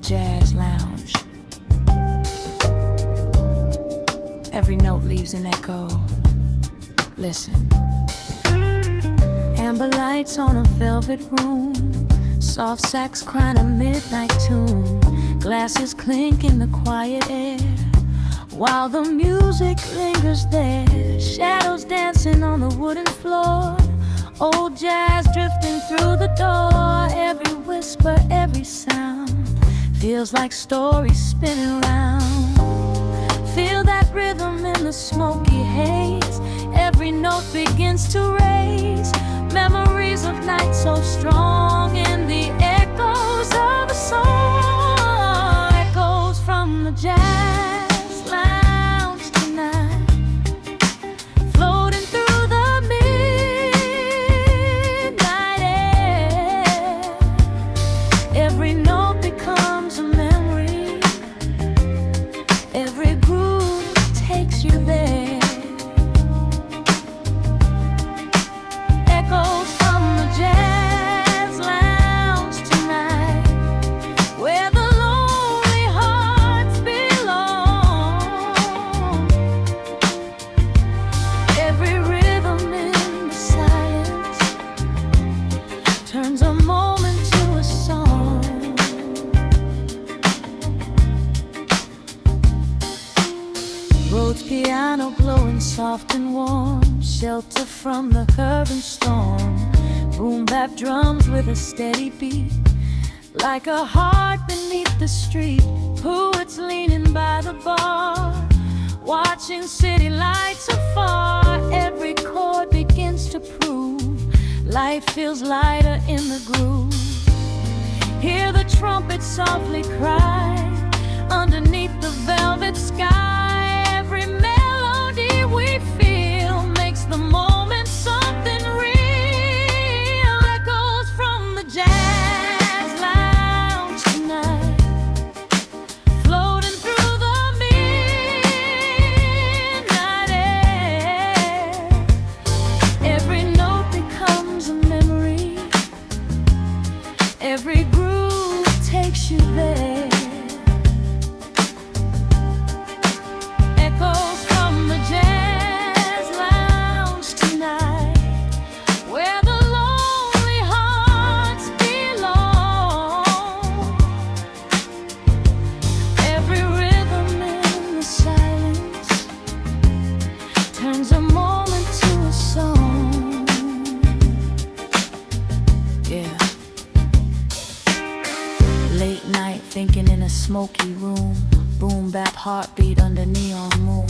jazz lounge. Every note leaves an echo. Listen. Amber lights on a velvet room, soft sax crying a midnight tune, glasses clink in the quiet air, while the music lingers there, shadows dancing on the wooden floor, old jazz drifting through the door. Every whisper, every sound feels like stories spinning round. Feel that rhythm in the smoky haze, every note begins to raise memories of nights so strong in the echoes of a song. Echoes from the jazz lounge tonight, floating through the midnight air. Every note becomes a memory, every groove takes you there. Echoes from the jazz lounge tonight, where the lonely hearts belong. Every rhythm in the silence turns a moment to a song. Rhodes piano glowing soft and warm, shelter from the curve and storm. Boom bap drums with a steady beat, like a heart beneath the street. Poets leaning by the bar, watching city lights afar. Every chord begins to prove life feels lighter in the groove. Hear the trumpet softly cry underneath the velvet sky. Every melody we feel makes the moment something real. Echoes from the jazz lounge tonight, floating through the midnight air. Every note becomes a memory, every groove takes you there. Echoes from the jazz lounge tonight, where the lonely hearts belong. Every rhythm in the silence turns a moment to a song. Yeah. Late night thinking in a smoky room, boom bap heartbeat under neon moon.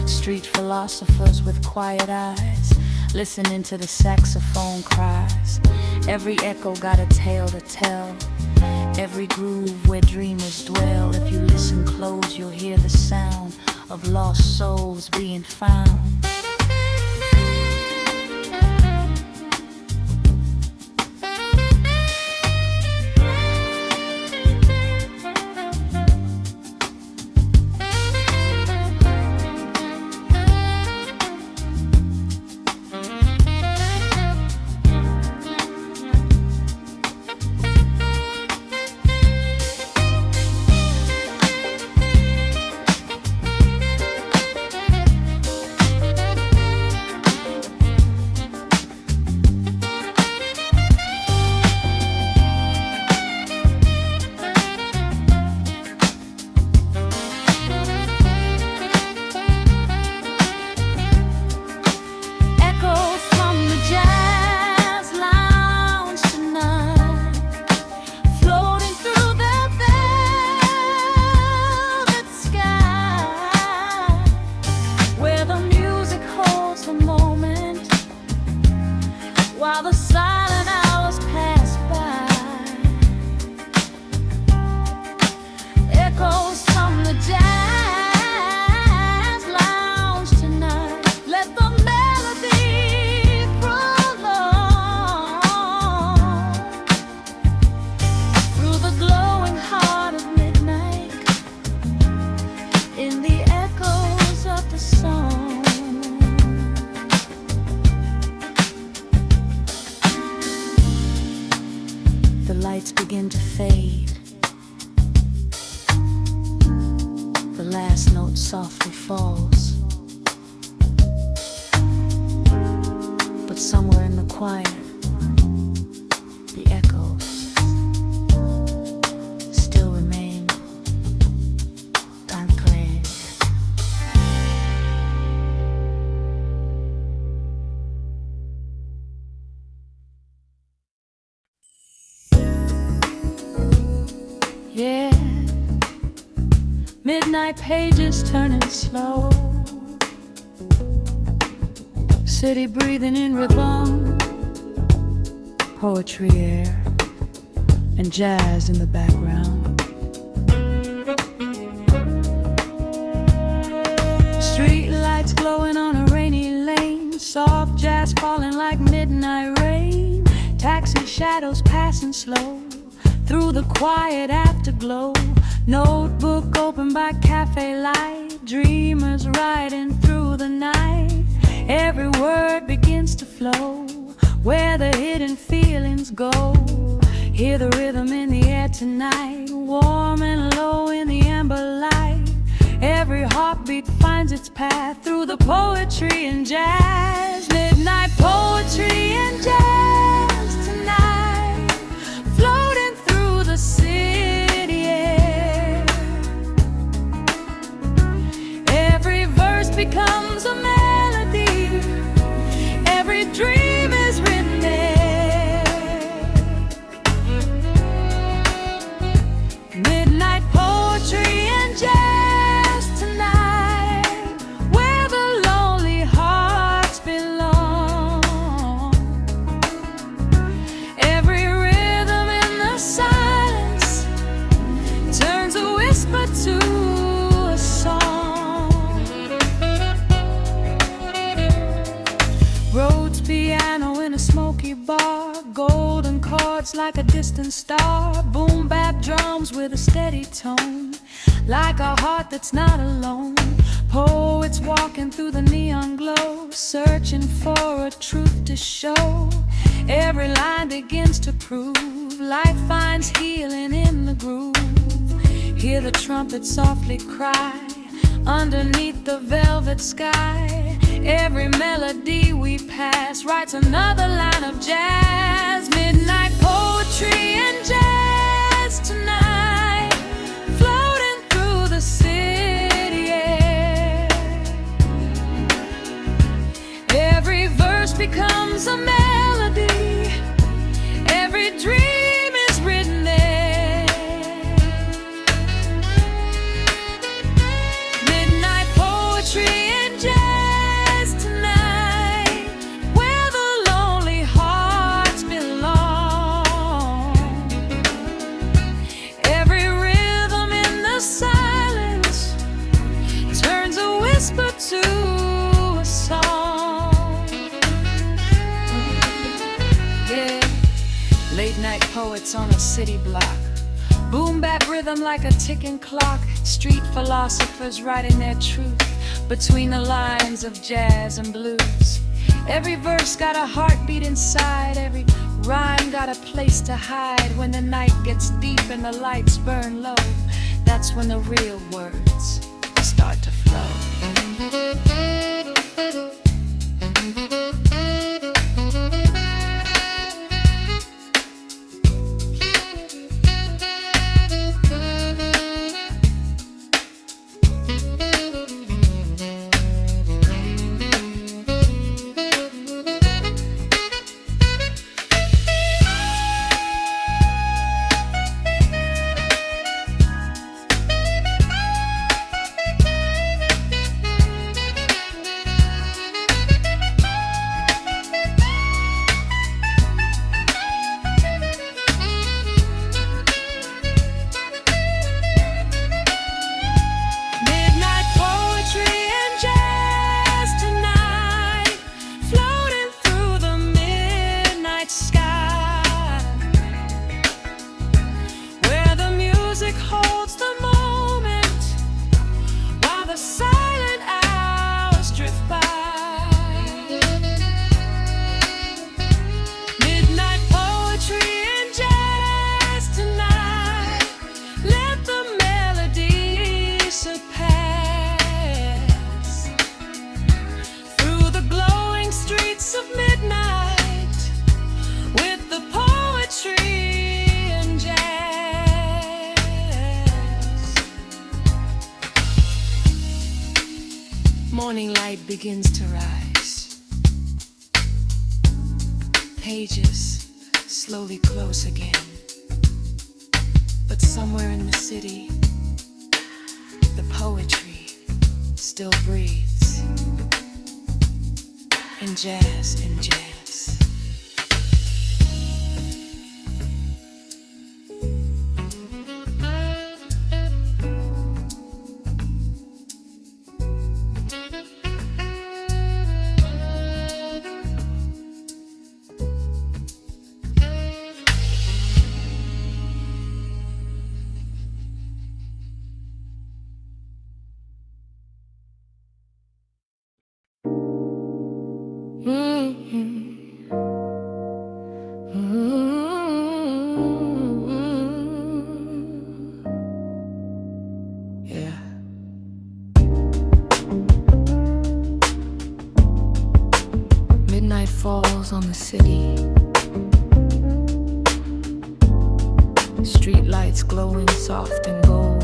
Street philosophers with quiet eyes, listening to the saxophone cries. Every echo got a tale to tell, every groove where dreamers dwell. If you listen close, you'll hear the sound of lost souls being found. softly falls. But somewhere in the quiet, the echoes still remain unclear. Yeah, midnight pages turning slow, city breathing in rhythm, poetry air, and jazz in the background. Street lights glowing on a rainy lane, soft jazz falling like midnight rain, taxi shadows passing slow through the quiet afterglow. Notebook open by cafe light, dreamers riding through the night. Every word begins to flow where the hidden feelings go. Hear the rhythm in the air tonight, warm and low in the amber light. Every heartbeat finds its path through the poetry and jazz. Midnight poetry and jazz tonight, floating through the city air. Every verse becomes a melody, every dream is written there. Midnight poetry and jazz tonight, where the lonely hearts belong. Every rhythm in the silence turns a whisper to a song. Rhodes piano in a smoky bar, golden chords like a distant star. Boom bap drums with a steady tone, like a heart that's not alone. Poets walking through the neon glow, searching for a truth to show. Every line begins to prove life finds healing in the groove. Hear the trumpet softly cry underneath the velvet sky. Every melody we pass writes another line of jazz. Midnight poetry and jazz tonight, floating through the city air. Every verse becomes a melody, every dream is written there. Midnight poetry and jazz tonight, where the lonely hearts belong. Every rhythm in the silence turns a whisper to a song. Yeah, late night poets on a city block, boom bap rhythm like a ticking clock. Street philosophers writing their truth between the lines of jazz and blues. Every verse got a heartbeat inside, every rhyme got a place to hide. When the night gets deep and the lights burn low, that's when the real words start to flow. morning light begins to rise. Pages slowly close again. But somewhere in the city, the poetry still breathes. In jazz, in jazz. Yeah. Midnight falls on the city. Street lights glowing soft and gold.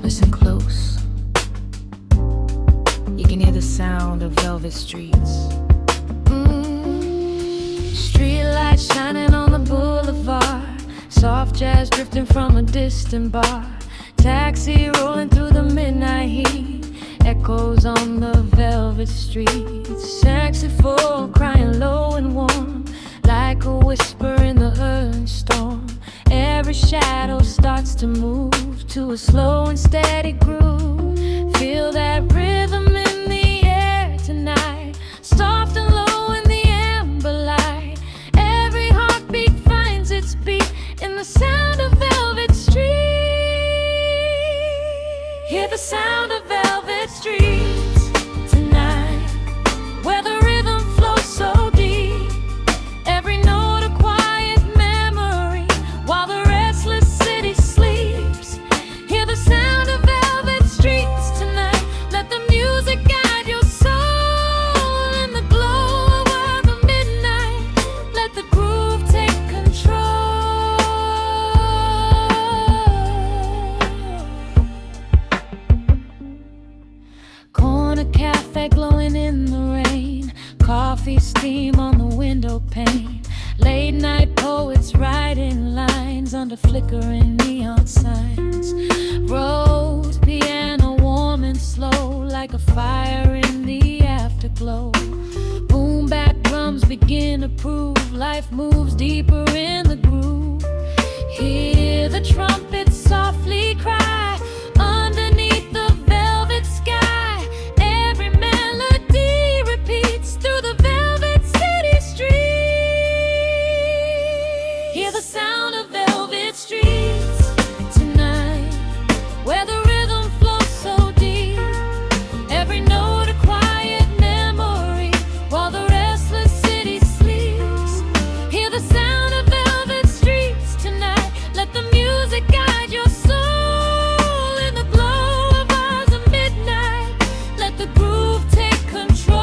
Listen close. You can hear the sound of velvet streets. Street lights shining on the boulevard. Soft jazz drifting from a distant bar. Taxi rolling through the midnight heat. Echoes on the velvet streets. Saxophone crying low and warm, like a whisper in the early storm. Every shadow starts to move to a slow and steady groove. Feel that rhythm in the air tonight, soft and low in the amber light. Every heartbeat finds its beat in the sound of velvet streets. Hear the sound of velvet streets tonight, where the rhythm flows so deep. Every note a quiet memory, while the restless city sleeps. Hear the sound of velvet streets tonight. Let the music guide your soul in the glow of the midnight. Let the groove take control. Corner cafe glowing in the rain. Coffee steam on the window pane. Late night poets writing lines under flickering neon signs. Rhodes piano warm and slow, like a fire in the afterglow. Boom bap drums begin to prove life moves deeper in the groove. Hear the trumpets softly cry underneath the velvet sky. Every melody repeats through the velvet city streets. Hear the sound of velvet streets tonight, where the rhythm flows so deep. Every note a quiet memory, while the restless city sleeps. Hear the sound of velvet streets tonight. Let the music guide your soul in the glow of hours of midnight. Let the groove take control.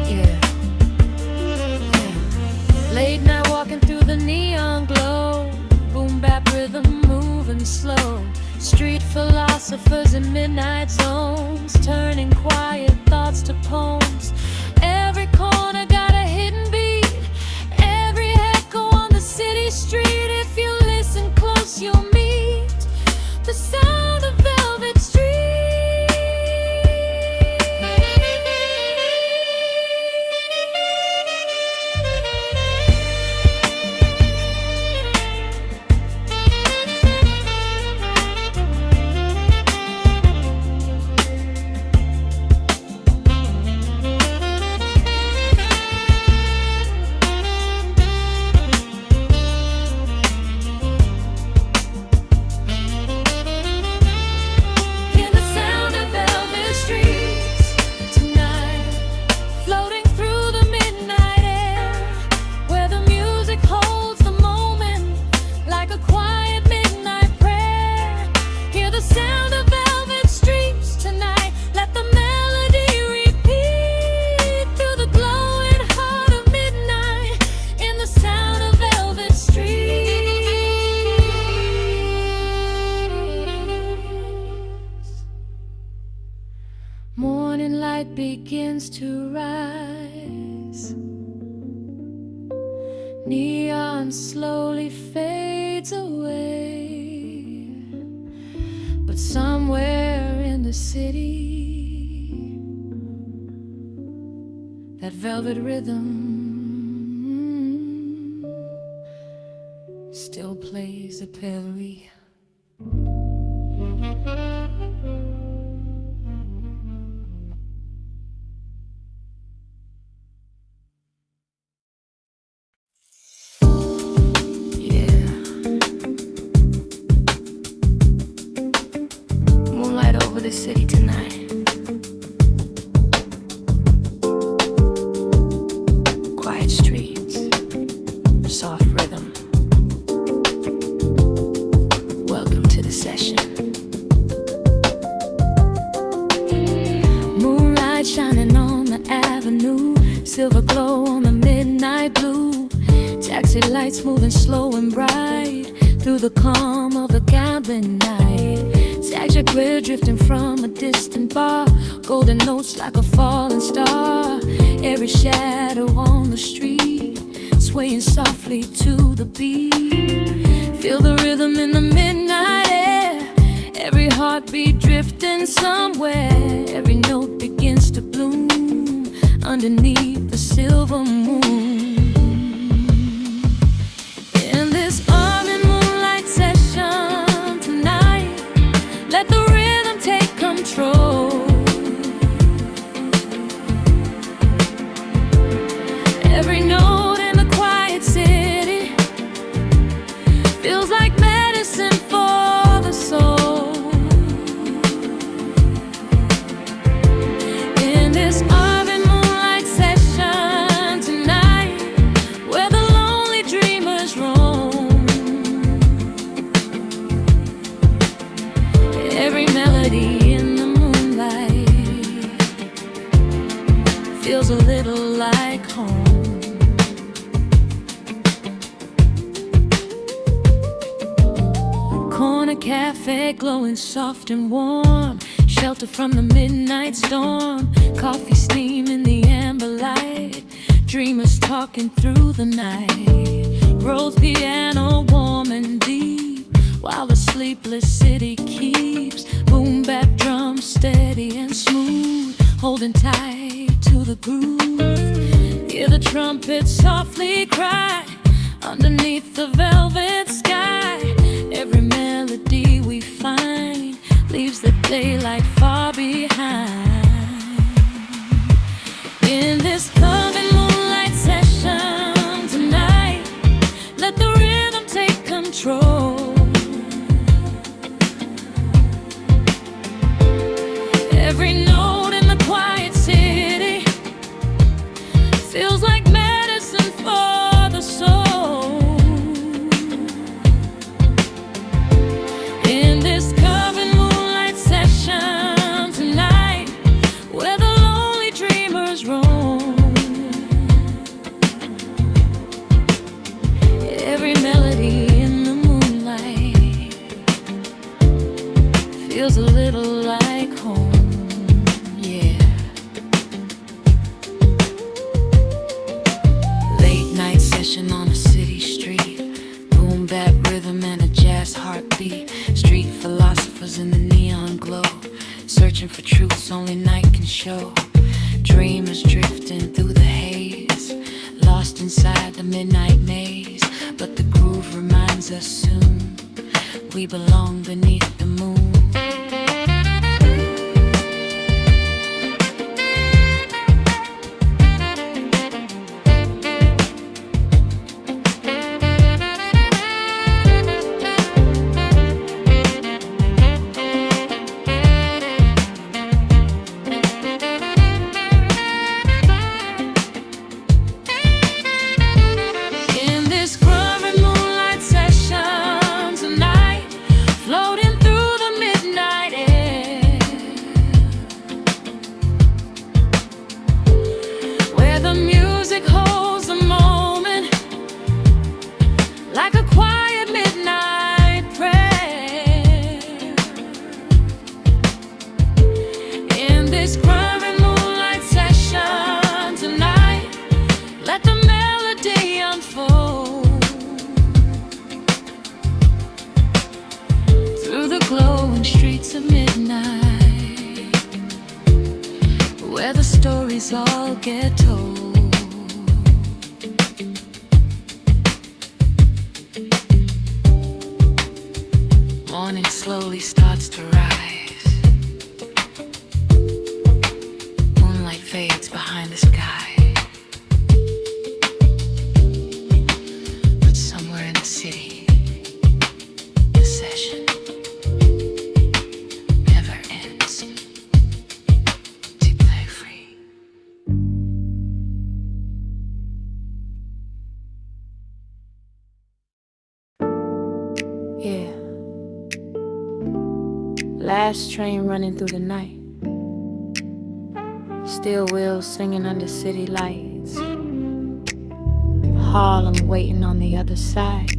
Yeah. Late night walking through the neon glow. Boom bap rhythm moving slow. Street philosophers in midnight zones, turning quiet thoughts to poems. Every corner got a hidden beat. Every echo on the city street. If you listen close, you'll meet the sound of velvet streets. to rise. Neon slowly fades away, but somewhere in the city, that velvet rhythm still plays a Perry. Moonlight over the city tonight. Quiet streets, soft rhythm. Welcome to the session. Moonlight shining on the avenue, silver glow on the midnight blue. Taxi lights moving slow and bright through the calm of a gambling night. Jack clear drifting from a distant bar, golden notes like a falling star. Every shadow on the street swaying softly to the beat. Feel the rhythm in the midnight air, every heartbeat drifting somewhere. Every note begins to bloom underneath the silver moon. In this army moonlight session tonight, let the rhythm take control. Every note in the quiet city feels like medicine for the soul. In this army moonlight session tonight, where the lonely dreamers roam, every melody in the moonlight feels a little like home. Corner cafe glowing soft and warm, shelter from the midnight storm. Coffee steam in the amber light, dreamers talking through the night. Rhodes piano warm and deep, while the sleepless city keeps boom bap drums steady and smooth, holding tight to the groove. Hear the trumpets softly cry underneath the velvet sky. Every melody we find leaves the daylight far behind. In this loving moonlight session tonight, let the rhythm take control. Every note in the quiet city feels like medicine for the soul. In this covered moonlight session tonight, where the lonely dreamers roam, every melody in the moonlight feels a little like home. On a city street, boom bap rhythm and a jazz heartbeat. Street philosophers in the neon glow, searching for truths only night can show. Dreamers drifting through the haze, lost inside the midnight maze. But the groove reminds us soon we belong beneath the moon. Floating through stories all get told. Morning slowly starts to rise. Moonlight fades behind the sky. But somewhere in the city, the session never ends. To play free. Yeah. Last train running through the night. Still wheels singing under city lights. Harlem waiting on the other side.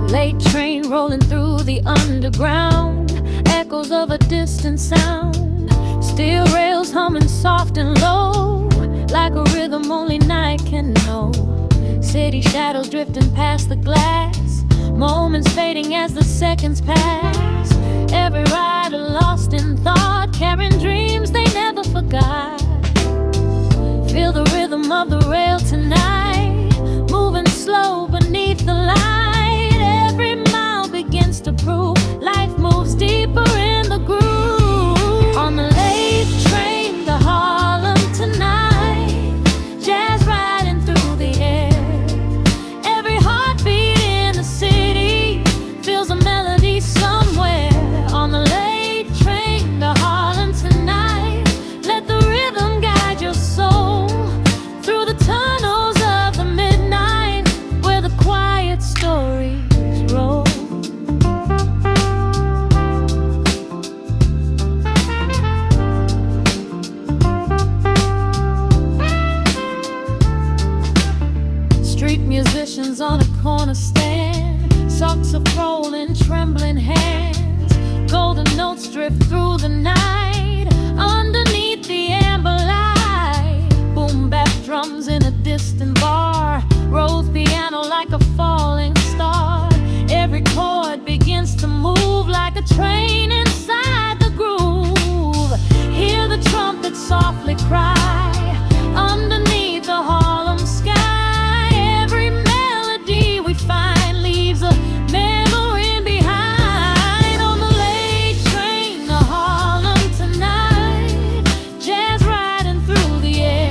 Late train rolling through the underground. Echoes of a distant sound. Steel rails humming soft and low, like a rhythm only night can know. City shadows drifting past the glass. Moments fading as the seconds pass. Every rider lost in thought, carrying dreams they never forgot. Feel the rhythm of the rail tonight, moving slow beneath the light. Every mile begins to prove life moves deeper in the groove. On the late train to Harlem tonight, jazz riding through the air. Every heartbeat in the city feels a melody somewhere. On the late train to Harlem tonight, let the rhythm guide your soul through the tunnels of the midnight, where the quiet stories roll. Street musicians on a corner stand, saxophone trembling hands. Golden notes drift through the night, underneath the amber light. Boom bap drums in a distant bar, Rhodes piano like a falling star. Every chord begins to move like a train inside the groove. Hear the trumpet softly cry underneath the Harlem sky. Every melody we find leaves a memory behind. On the late train to Harlem tonight, jazz riding through the air.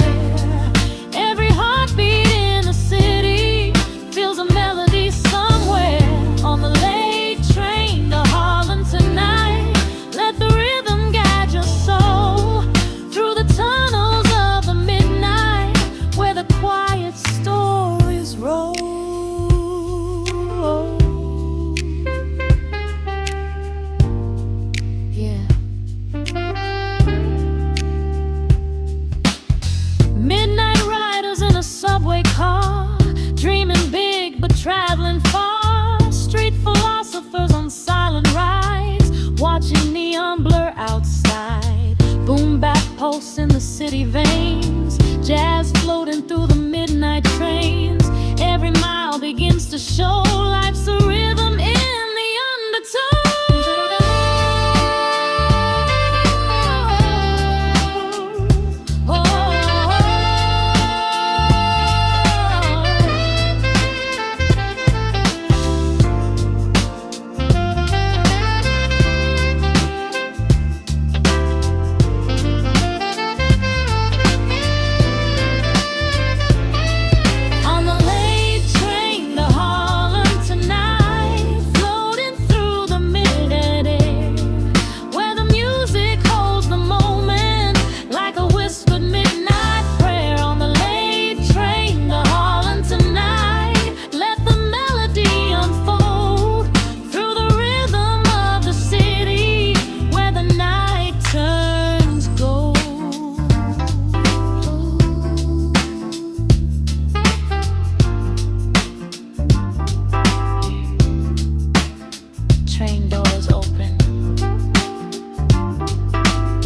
Every heartbeat in the city feels a melody somewhere. On the late train to Harlem tonight, let the rhythm guide your soul through the tunnels of the midnight, where the quiet stories roll. Yeah. Midnight riders in a subway car, dreaming big but traveling far. Street philosophers on silent rides, watching neon blur outside. Boom bap pulse in the city veins, jazz floating through the midnight trains. Every mile begins to show life's a rhythm in the On the late train to Harlem tonight, floating through the midnight air, where the music holds the moment like a whispered midnight prayer. On the late train to Harlem tonight, let the melody unfold through the rhythm of the city, where the night turns gold. Train doors open,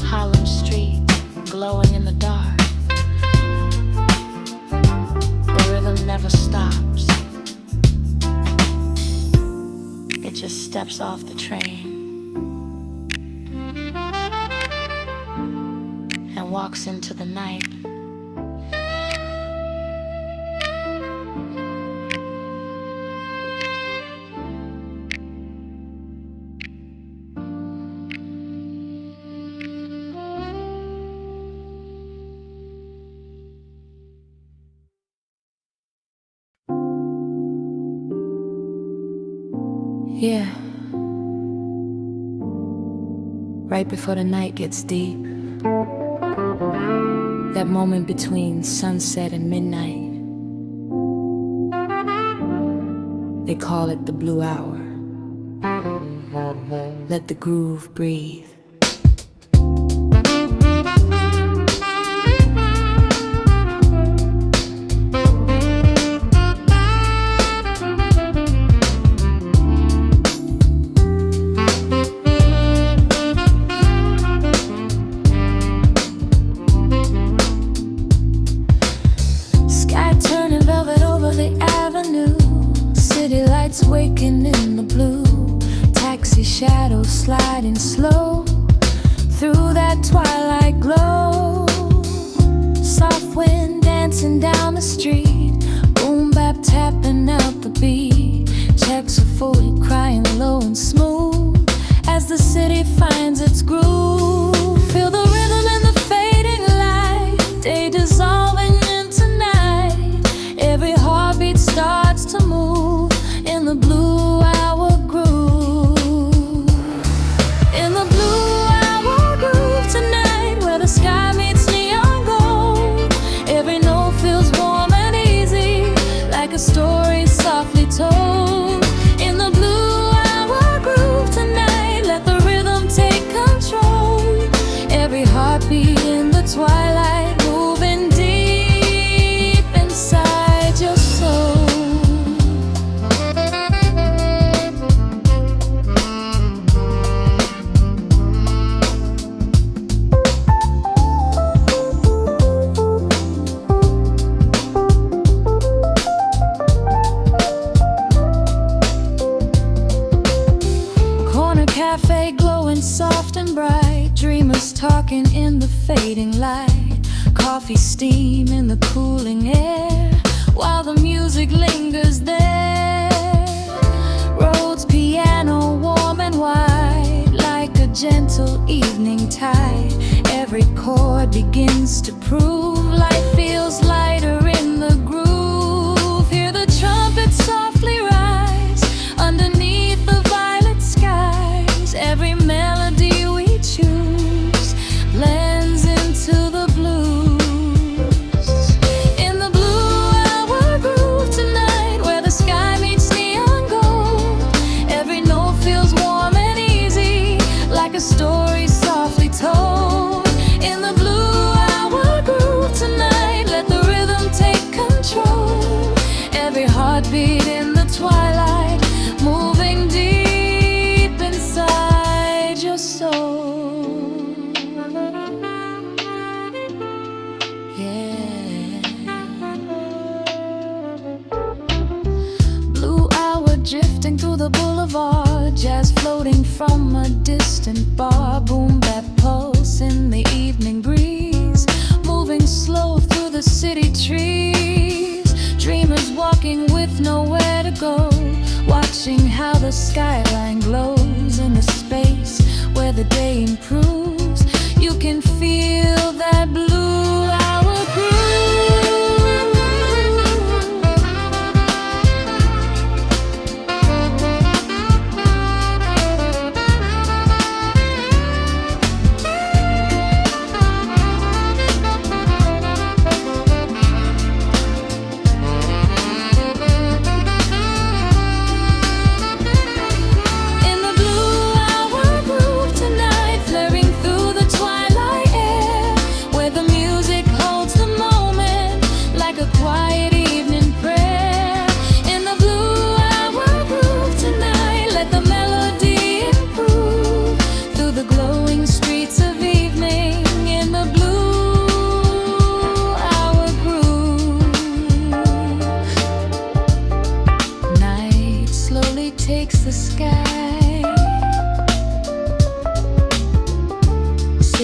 Harlem street glowing in the dark. The rhythm never stops, it just steps off the train. walks into the night. Yeah. Right before the night gets deep. That moment between sunset and midnight. They call it the blue hour. Let the groove breathe. Waking in the blue, taxi shadows sliding slow through that twilight glow. Soft wind dancing down the street, boom bap tapping out the beat. Checks are fully crying low and smooth as the city finds its groove. Feel the rhythm in the fading light, day dissolving into night. Every heartbeat starts to move in the blue hour groove. In the blue hour groove tonight, where the sky meets neon gold. Every note feels warm and easy, like a story softly told. In the blue hour groove tonight, let the rhythm take control. Every heartbeat in the twilight, moving deep inside your soul. Cafe glowing soft and bright, dreamers talking in the fading light. Coffee steam in the cooling air, while the music lingers there. Rhodes piano warm and wide, like a gentle evening tide. Every chord begins to prove life feels lighter in the groove. Hear the trumpet softly rise underneath the violet skies. Every melody we choose blends into the blues. In the blue hour groove tonight, where the sky meets neon gold. Every note feels warm and easy, like a story softly told. In the blue hour groove tonight, let the rhythm take control. Every heartbeat in the twilight, moving deep inside your soul. Yeah. Blue hour drifting through the boulevard, jazz floating from a distant bar. Boom bap pulse in the evening breeze, moving slow through the city trees. Dreamers walking with nowhere to go, watching how the skyline glows in the space where the day improves. You can feel that blue hour groove. In the blue hour groove tonight, flare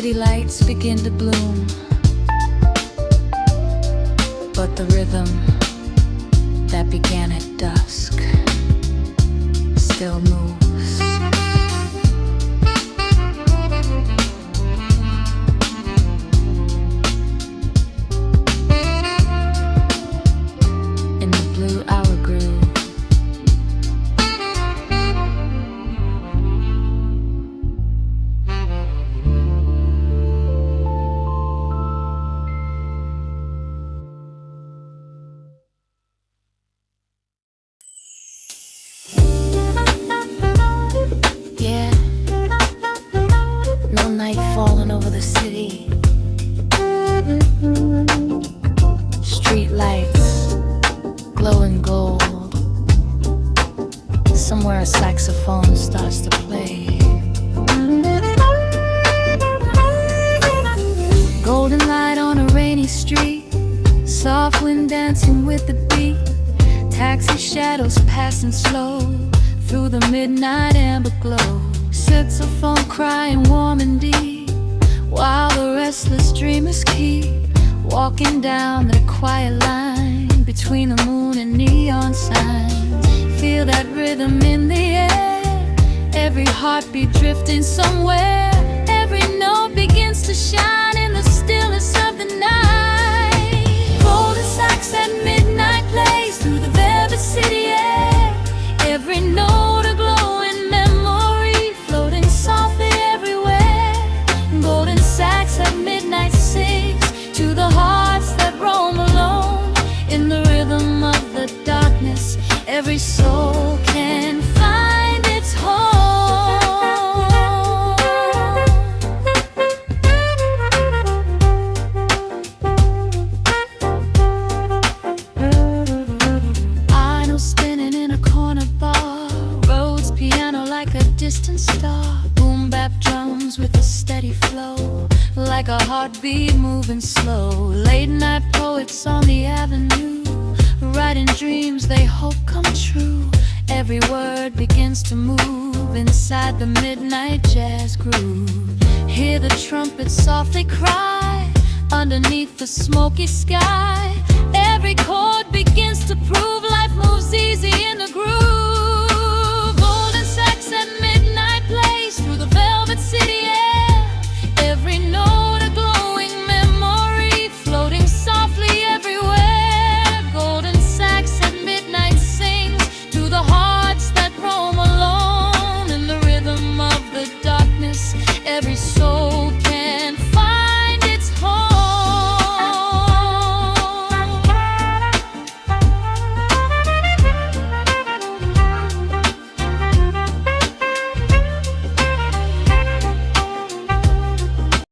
city lights begin to bloom, but the rhythm that began at dusk still moves. In the blue hour groove, yeah, no night falling over the city. Street lights glowing gold. Somewhere a saxophone starts to play. Golden light on a rainy street, soft wind dancing with the beat. Taxi shadows passing slow through the midnight amber glow. Saxophone crying warm and deep, while the restless dreamers keep walking down the quiet line between the moon and neon signs. Feel that rhythm in the air, every heartbeat drifting somewhere. Every note begins to shine in the stillness of the night. Golden sax at midnight plays through the velvet city air. Every note a glowing memory floating softly everywhere. Golden sax at midnight sings to the hearts that roam alone. In the rhythm of the darkness, every soul can find its home. I know spinning in a corner bar, Rhodes piano like a distant star. Boom bap drums with a steady flow, like a heartbeat moving slow. Late night poets on the avenue, writing dreams they hope come true. Every word begins to move inside the midnight jazz groove. Hear the trumpets softly cry underneath the smoky sky. Every chord begins to prove